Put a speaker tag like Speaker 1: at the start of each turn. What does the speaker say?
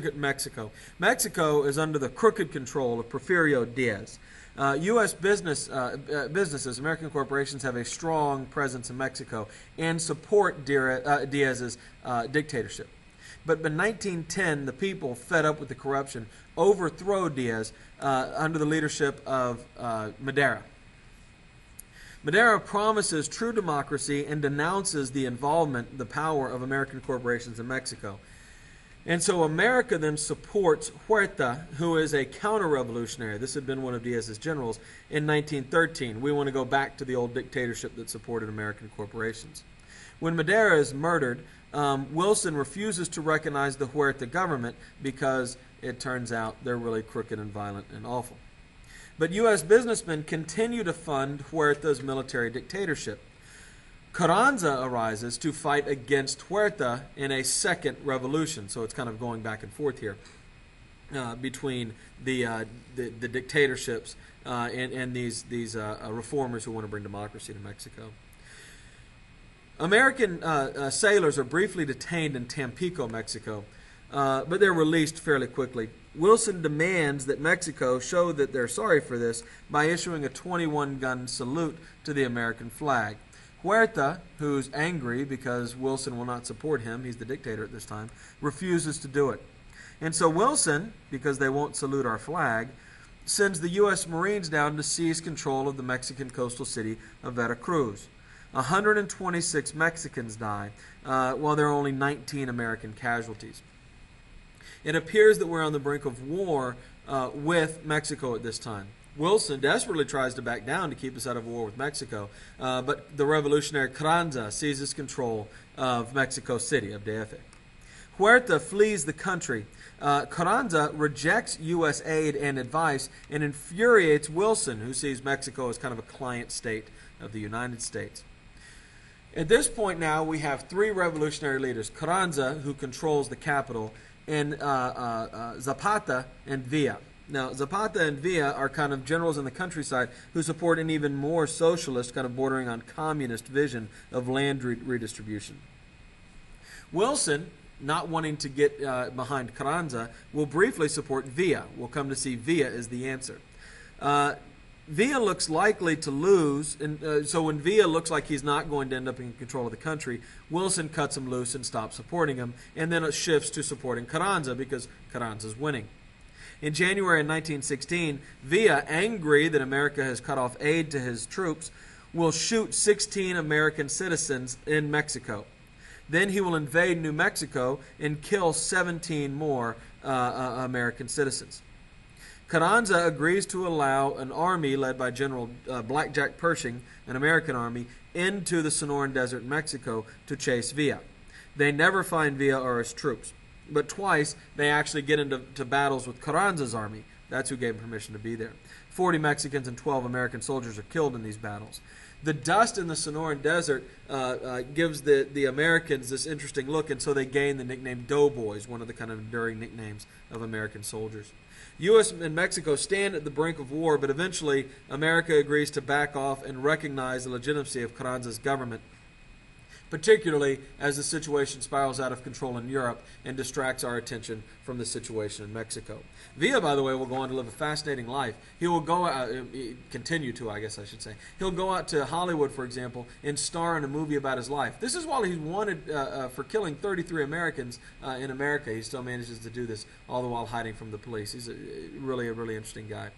Speaker 1: look at Mexico. Mexico is under the crooked control of Porfirio Diaz. U.S. businesses, American corporations, have a strong presence in Mexico and support Diaz's dictatorship. But in 1910, the people, fed up with the corruption, overthrow Diaz under the leadership of Madero. Madero promises true democracy and denounces the involvement, the power of American corporations in Mexico. And so America then supports Huerta, who is a counter-revolutionary. This had been one of Diaz's generals in 1913. We want to go back to the old dictatorship that supported American corporations. When Madero is murdered, Wilson refuses to recognize the Huerta government because it turns out they're really crooked and violent and awful. But U.S. businessmen continue to fund Huerta's military dictatorship. Carranza arises to fight against Huerta in a second revolution. So it's kind of going back and forth here between the dictatorships and these reformers who want to bring democracy to Mexico. American sailors are briefly detained in Tampico, Mexico, but they're released fairly quickly. Wilson demands that Mexico show that they're sorry for this by issuing a 21-gun salute to the American flag. Huerta, who's angry because Wilson will not support him, he's the dictator at this time, refuses to do it. And so Wilson, because they won't salute our flag, sends the U.S. Marines down to seize control of the Mexican coastal city of Veracruz. 126 Mexicans die, while there are only 19 American casualties. It appears that we're on the brink of war with Mexico at this time. Wilson desperately tries to back down to keep us out of war with Mexico, but the revolutionary Carranza seizes control of Mexico City, of DF. Huerta flees the country. Carranza rejects U.S. aid and advice and infuriates Wilson, who sees Mexico as kind of a client state of the United States. At this point now, we have three revolutionary leaders: Carranza, who controls the capital, and Zapata and Villa. Now, Zapata and Villa are kind of generals in the countryside who support an even more socialist, kind of bordering on communist vision of land redistribution. Wilson, not wanting to get behind Carranza, will briefly support Villa. We'll come to see Villa as the answer. Villa looks likely to lose, and so when Villa looks like he's not going to end up in control of the country, Wilson cuts him loose and stops supporting him, and then it shifts to supporting Carranza because Carranza's winning. In January of 1916, Villa, angry that America has cut off aid to his troops, will shoot 16 American citizens in Mexico. Then he will invade New Mexico and kill 17 more American citizens. Carranza agrees to allow an army led by General Blackjack Pershing, an American army, into the Sonoran Desert in Mexico to chase Villa. They never find Villa or his troops, but twice they actually get into battles with Carranza's army. That's who gave him permission to be there. 40 Mexicans and 12 American soldiers are killed in these battles. The dust in the Sonoran Desert gives the Americans this interesting look, and so they gain the nickname Doughboys, one of the kind of enduring nicknames of American soldiers. U.S. and Mexico stand at the brink of war, but eventually America agrees to back off and recognize the legitimacy of Carranza's government, particularly as the situation spirals out of control in Europe and distracts our attention from the situation in Mexico. Villa, by the way, will go on to live a fascinating life. He will continue to, I guess I should say. He'll go out to Hollywood, for example, and star in a movie about his life. This is while he's wanted for killing 33 Americans in America. He still manages to do this, all the while hiding from the police. He's really a really interesting guy.